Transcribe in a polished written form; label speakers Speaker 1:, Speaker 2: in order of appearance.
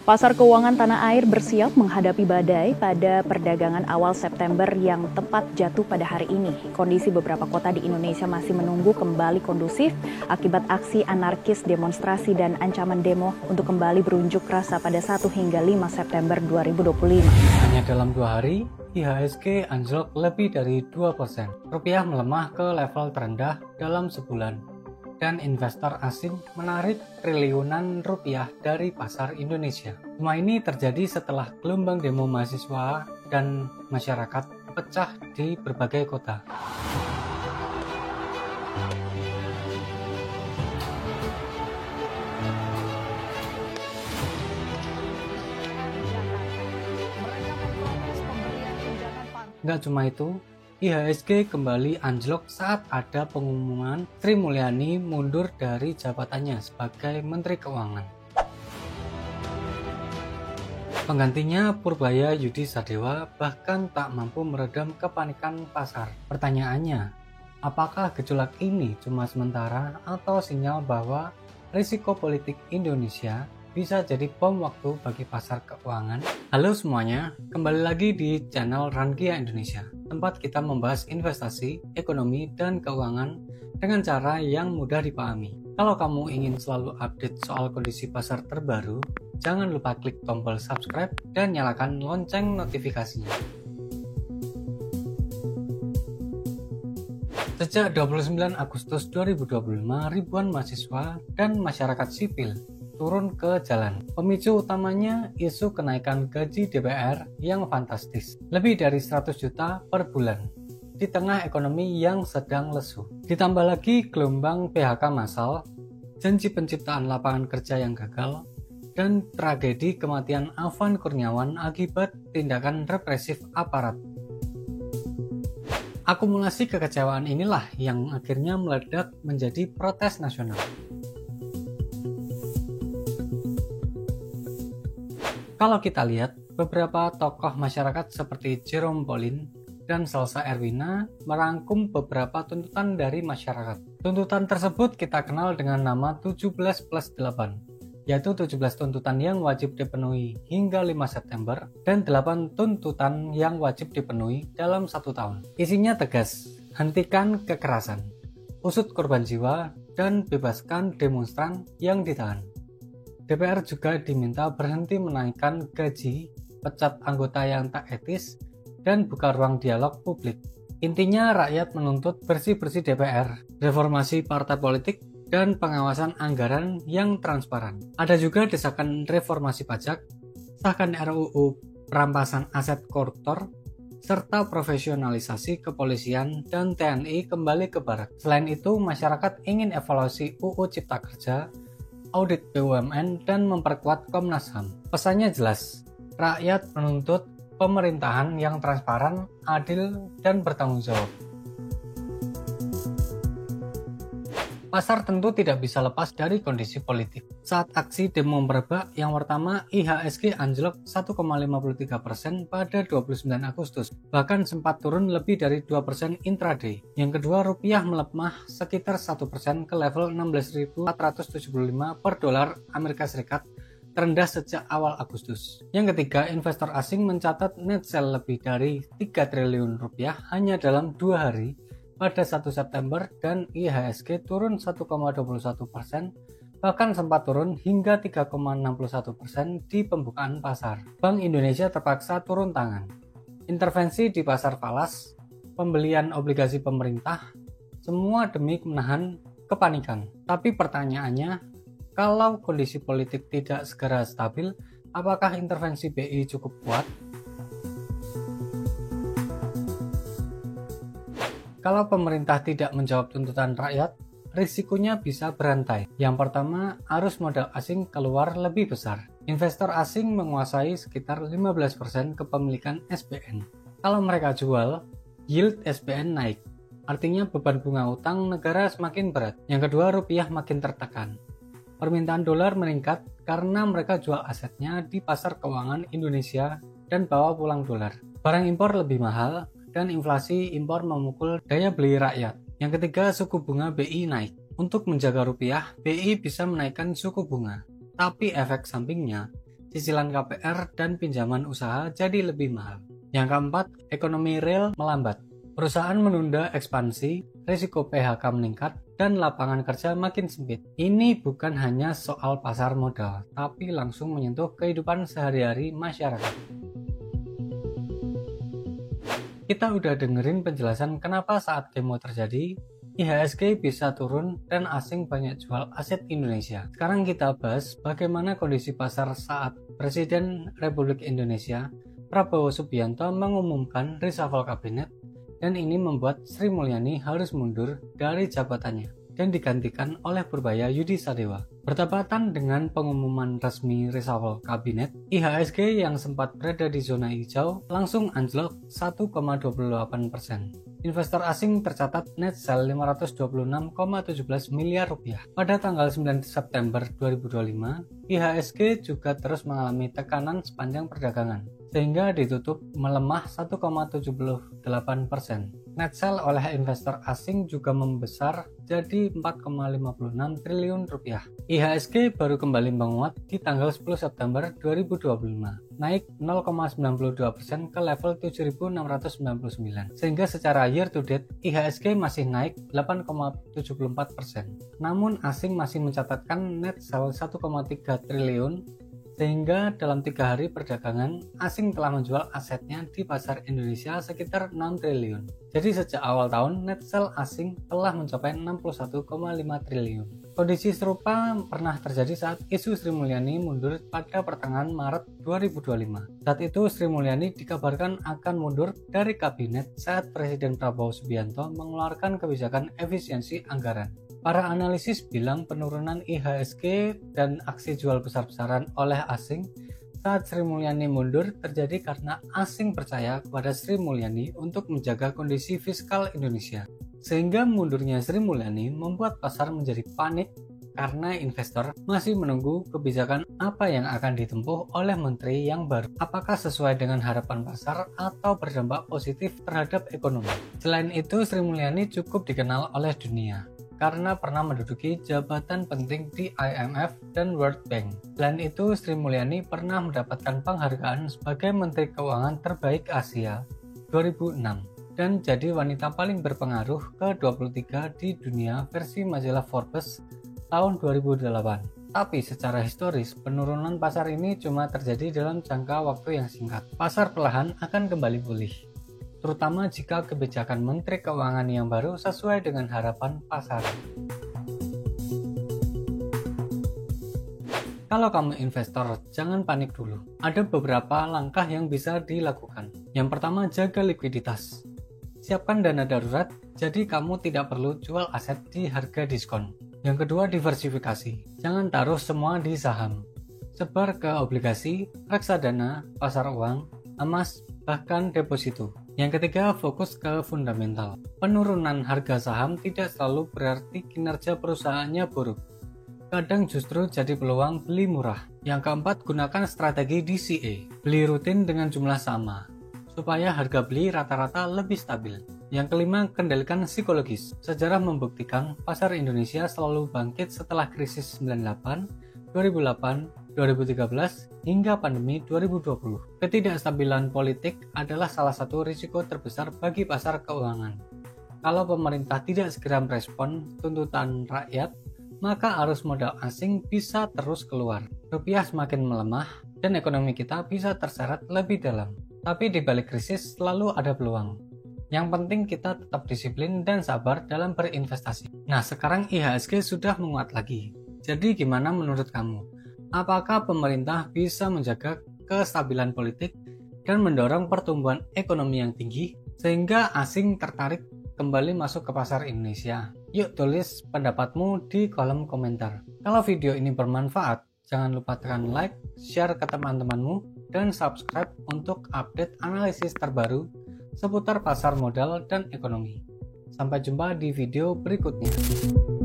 Speaker 1: Pasar keuangan tanah air bersiap menghadapi badai pada perdagangan awal September yang tepat jatuh pada hari ini. Kondisi beberapa kota di Indonesia masih menunggu kembali kondusif akibat aksi anarkis, demonstrasi, dan ancaman demo untuk kembali berunjuk rasa pada 1 hingga 5 September 2025.
Speaker 2: Hanya dalam 2 hari, IHSG anjlok lebih dari 2%. Rupiah melemah ke level terendah dalam sebulan. Dan investor asing menarik triliunan rupiah dari pasar Indonesia. Semua ini terjadi setelah gelombang demo mahasiswa dan masyarakat pecah di berbagai kota. Nggak cuma itu, IHSG kembali anjlok saat ada pengumuman Sri Mulyani mundur dari jabatannya sebagai Menteri Keuangan. Penggantinya Purbaya Yudi Sadewa bahkan tak mampu meredam kepanikan pasar. Pertanyaannya, apakah gejolak ini cuma sementara atau sinyal bahwa risiko politik Indonesia bisa jadi bom waktu bagi pasar keuangan? Halo semuanya, kembali lagi di channel Rankia Indonesia, tempat kita membahas investasi, ekonomi, dan keuangan dengan cara yang mudah dipahami. Kalau kamu ingin selalu update soal kondisi pasar terbaru, jangan lupa klik tombol subscribe dan nyalakan lonceng notifikasinya. Sejak 29 Agustus 2025, ribuan mahasiswa dan masyarakat sipil turun ke jalan. Pemicu utamanya isu kenaikan gaji DPR yang fantastis, lebih dari 100 juta per bulan, di tengah ekonomi yang sedang lesu. Ditambah lagi gelombang PHK massal, janji penciptaan lapangan kerja yang gagal, dan tragedi kematian Afwan Kurniawan akibat tindakan represif aparat. Akumulasi kekecewaan inilah yang akhirnya meledak menjadi protes nasional. Kalau kita lihat, beberapa tokoh masyarakat seperti Jerome Pauline dan Salsa Erwina merangkum beberapa tuntutan dari masyarakat. Tuntutan tersebut kita kenal dengan nama 17+8, yaitu 17 tuntutan yang wajib dipenuhi hingga 5 September dan 8 tuntutan yang wajib dipenuhi dalam 1 tahun. Isinya tegas, hentikan kekerasan, usut korban jiwa, dan bebaskan demonstran yang ditahan. DPR juga diminta berhenti menaikkan gaji, pecat anggota yang tak etis, dan buka ruang dialog publik. Intinya rakyat menuntut bersih-bersih DPR, reformasi partai politik, dan pengawasan anggaran yang transparan. Ada juga desakan reformasi pajak, sahkan RUU perampasan aset koruptor, serta profesionalisasi kepolisian dan TNI kembali ke barak. Selain itu, masyarakat ingin evaluasi UU Cipta Kerja, audit BUMN, dan memperkuat Komnas HAM. Pesannya jelas, rakyat menuntut pemerintahan yang transparan, adil, dan bertanggung jawab. Pasar tentu tidak bisa lepas dari kondisi politik. Saat aksi demo merebak, yang pertama IHSG anjlok 1,53% pada 29 Agustus, bahkan sempat turun lebih dari 2% intraday. Yang kedua, rupiah melemah sekitar 1% ke level 16.475 per dolar Amerika Serikat, terendah sejak awal Agustus. Yang ketiga, investor asing mencatat net sell lebih dari 3 triliun rupiah hanya dalam 2 hari pada 1 September dan IHSG turun 1,21%, bahkan sempat turun hingga 3,61% di pembukaan pasar. Bank Indonesia terpaksa turun tangan. Intervensi di pasar falas, pembelian obligasi pemerintah, semua demi menahan kepanikan. Tapi pertanyaannya, kalau kondisi politik tidak segera stabil, apakah intervensi BI cukup kuat? Kalau pemerintah tidak menjawab tuntutan rakyat, risikonya bisa berantai. Yang pertama, arus modal asing keluar lebih besar. Investor asing menguasai sekitar 15% kepemilikan SBN. Kalau mereka jual, yield SBN naik. Artinya beban bunga utang negara semakin berat. Yang kedua, rupiah makin tertekan. Permintaan dolar meningkat karena mereka jual asetnya di pasar keuangan Indonesia dan bawa pulang dolar. Barang impor lebih mahal, dan inflasi impor memukul daya beli rakyat. Yang ketiga, suku bunga BI naik. Untuk menjaga rupiah, BI bisa menaikkan suku bunga. Tapi efek sampingnya, cicilan KPR dan pinjaman usaha jadi lebih mahal. Yang keempat, ekonomi real melambat. Perusahaan menunda ekspansi, risiko PHK meningkat, dan lapangan kerja makin sempit. Ini bukan hanya soal pasar modal, tapi langsung menyentuh kehidupan sehari-hari masyarakat. Kita udah dengerin penjelasan kenapa saat demo terjadi, IHSG bisa turun dan asing banyak jual aset Indonesia. Sekarang kita bahas bagaimana kondisi pasar saat Presiden Republik Indonesia Prabowo Subianto mengumumkan reshuffle kabinet, dan ini membuat Sri Mulyani harus mundur dari jabatannya dan digantikan oleh Purbaya Yudi Sadewa. Bertepatan dengan pengumuman resmi reshuffle kabinet, IHSG yang sempat berada di zona hijau langsung anjlok 1,28%. Investor asing tercatat net sell 526,17 miliar rupiah. Pada tanggal 9 September 2025, IHSG juga terus mengalami tekanan sepanjang perdagangan, sehingga ditutup melemah 1,78%. Net sell oleh investor asing juga membesar jadi 4,56 triliun rupiah. IHSG baru kembali menguat di tanggal 10 September 2025, naik 0,92% ke level 7.699, sehingga secara year to date IHSG masih naik 8,74%. Namun asing masih mencatatkan net sell 1,3 triliun, sehingga dalam 3 hari perdagangan asing telah menjual asetnya di pasar Indonesia sekitar 6 triliun. Jadi sejak awal tahun net sell asing telah mencapai 61,5 triliun. Kondisi serupa pernah terjadi saat isu Sri Mulyani mundur pada pertengahan Maret 2025. Saat itu Sri Mulyani dikabarkan akan mundur dari kabinet saat Presiden Prabowo Subianto mengeluarkan kebijakan efisiensi anggaran. Para analisis bilang penurunan IHSG dan aksi jual besar-besaran oleh asing saat Sri Mulyani mundur terjadi karena asing percaya kepada Sri Mulyani untuk menjaga kondisi fiskal Indonesia. Sehingga mundurnya Sri Mulyani membuat pasar menjadi panik karena investor masih menunggu kebijakan apa yang akan ditempuh oleh menteri yang baru. Apakah sesuai dengan harapan pasar atau berdampak positif terhadap ekonomi? Selain itu, Sri Mulyani cukup dikenal oleh dunia karena pernah menduduki jabatan penting di IMF dan World Bank. Selain itu, Sri Mulyani pernah mendapatkan penghargaan sebagai Menteri Keuangan Terbaik Asia 2006 dan jadi wanita paling berpengaruh ke-23 di dunia versi majalah Forbes tahun 2008. Tapi secara historis, penurunan pasar ini cuma terjadi dalam jangka waktu yang singkat. Pasar perlahan akan kembali pulih, terutama jika kebijakan Menteri Keuangan yang baru sesuai dengan harapan pasar. Kalau kamu investor, jangan panik dulu. Ada beberapa langkah yang bisa dilakukan. Yang pertama, jaga likuiditas. Siapkan dana darurat, jadi kamu tidak perlu jual aset di harga diskon. Yang kedua, diversifikasi. Jangan taruh semua di saham. Sebar ke obligasi, reksadana, pasar uang, emas, bahkan deposito. Yang ketiga, fokus ke fundamental. Penurunan harga saham tidak selalu berarti kinerja perusahaannya buruk. Kadang justru jadi peluang beli murah. Yang keempat, gunakan strategi DCA. Beli rutin dengan jumlah sama, supaya harga beli rata-rata lebih stabil. Yang kelima, kendalikan psikologis. Sejarah membuktikan pasar Indonesia selalu bangkit setelah krisis 98, 2008, 2013, hingga pandemi 2020. Ketidakstabilan politik adalah salah satu risiko terbesar bagi pasar keuangan. Kalau pemerintah tidak segera merespon tuntutan rakyat, maka arus modal asing bisa terus keluar. Rupiah semakin melemah, dan ekonomi kita bisa terseret lebih dalam. Tapi di balik krisis selalu ada peluang. Yang penting kita tetap disiplin dan sabar dalam berinvestasi. Nah, sekarang IHSG sudah menguat lagi. Jadi gimana menurut kamu? Apakah pemerintah bisa menjaga kestabilan politik dan mendorong pertumbuhan ekonomi yang tinggi sehingga asing tertarik kembali masuk ke pasar Indonesia? Yuk tulis pendapatmu di kolom komentar. Kalau video ini bermanfaat, jangan lupa tekan like, share ke teman-temanmu, dan subscribe untuk update analisis terbaru seputar pasar modal dan ekonomi. Sampai jumpa di video berikutnya.